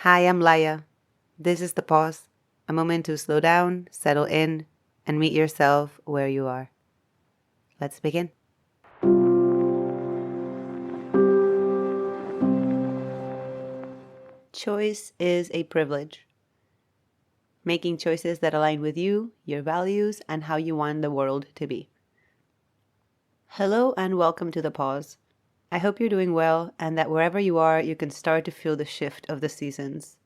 Hi, I'm Laya. This is The Pause, a moment to slow down, settle in, and meet yourself where you are. Let's begin. Choice is a privilege. Making choices that align with you, your values, and how you want the world to be. Hello and welcome to The Pause. I hope you're doing well and that wherever you are, you can start to feel the shift of the seasons.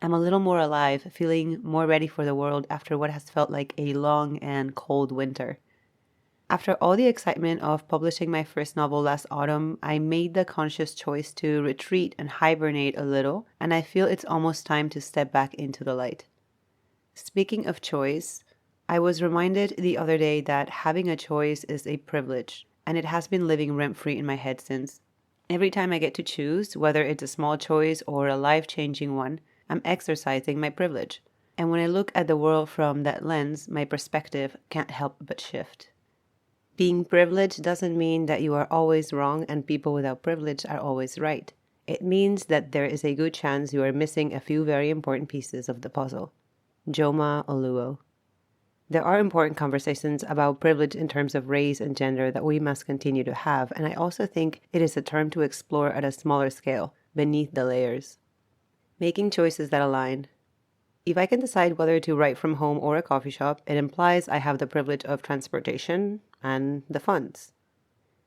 I'm a little more alive, feeling more ready for the world after what has felt like a long and cold winter. After all the excitement of publishing my first novel last autumn, I made the conscious choice to retreat and hibernate a little, and I feel it's almost time to step back into the light. Speaking of choice, I was reminded the other day that having a choice is a privilege, and it has been living rent-free in my head since. Every time I get to choose, whether it's a small choice or a life-changing one, I'm exercising my privilege. And when I look at the world from that lens, my perspective can't help but shift. Being privileged doesn't mean that you are always wrong and people without privilege are always right. It means that there is a good chance you are missing a few very important pieces of the puzzle. Ijeoma Oluo. There are important conversations about privilege in terms of race and gender that we must continue to have, and I also think it is a term to explore at a smaller scale, beneath the layers. Making choices that align. If I can decide whether to write from home or a coffee shop, it implies I have the privilege of transportation and the funds.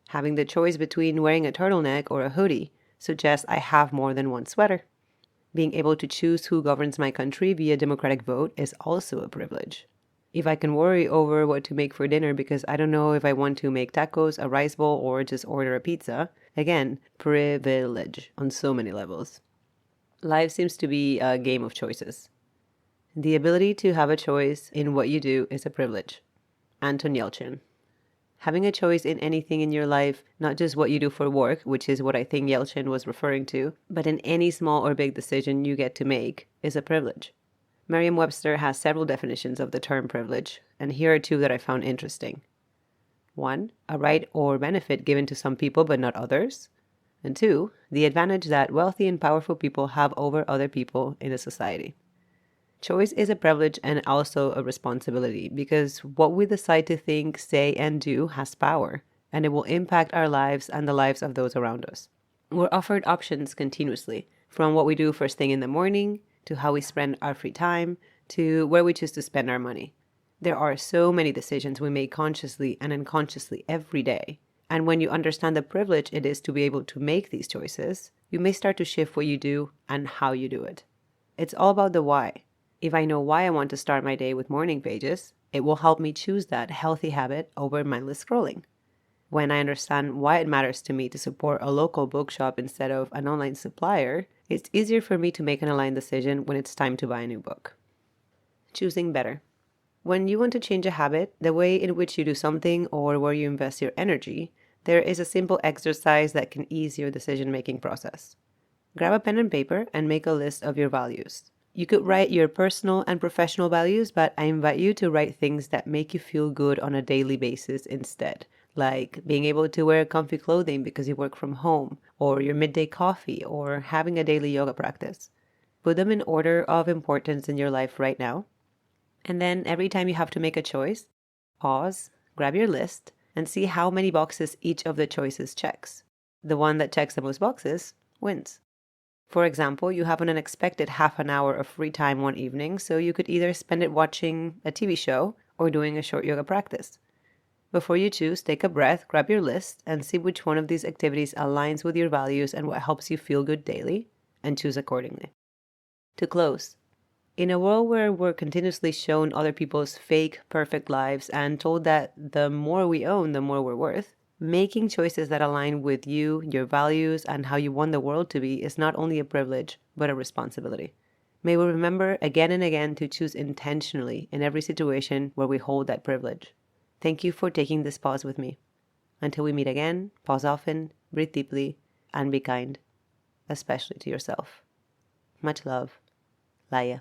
Having the choice between wearing a turtleneck or a hoodie suggests I have more than one sweater. Being able to choose who governs my country via democratic vote is also a privilege. If I can worry over what to make for dinner because I don't know if I want to make tacos, a rice bowl, or just order a pizza, again, privilege on so many levels. Life seems to be a game of choices. The ability to have a choice in what you do is a privilege. Anton Yelchin. Having a choice in anything in your life, not just what you do for work, which is what I think Yelchin was referring to, but in any small or big decision you get to make, is a privilege. Merriam-Webster has several definitions of the term privilege, and here are two that I found interesting. 1, a right or benefit given to some people but not others. And 2, the advantage that wealthy and powerful people have over other people in a society. Choice is a privilege and also a responsibility because what we decide to think, say, and do has power, and it will impact our lives and the lives of those around us. We're offered options continuously, from what we do first thing in the morning, to how we spend our free time, to where we choose to spend our money. There are so many decisions we make consciously and unconsciously every day. And when you understand the privilege it is to be able to make these choices, you may start to shift what you do and how you do it. It's all about the why. If I know why I want to start my day with morning pages, it will help me choose that healthy habit over mindless scrolling. When I understand why it matters to me to support a local bookshop instead of an online supplier, it's easier for me to make an aligned decision when it's time to buy a new book. Choosing better. When you want to change a habit, the way in which you do something or where you invest your energy, there is a simple exercise that can ease your decision-making process. Grab a pen and paper and make a list of your values. You could write your personal and professional values, but I invite you to write things that make you feel good on a daily basis instead, like being able to wear comfy clothing because you work from home, or your midday coffee, or having a daily yoga practice. Put them in order of importance in your life right now. And then every time you have to make a choice, pause, grab your list, and see how many boxes each of the choices checks. The one that checks the most boxes wins. For example, you have an unexpected half an hour of free time one evening, so you could either spend it watching a TV show or doing a short yoga practice. Before you choose, take a breath, grab your list, and see which one of these activities aligns with your values and what helps you feel good daily, and choose accordingly. To close, in a world where we're continuously shown other people's fake, perfect lives and told that the more we own, the more we're worth, making choices that align with you, your values, and how you want the world to be is not only a privilege, but a responsibility. May we remember again and again to choose intentionally in every situation where we hold that privilege. Thank you for taking this pause with me. Until we meet again, pause often, breathe deeply, and be kind, especially to yourself. Much love. Laya.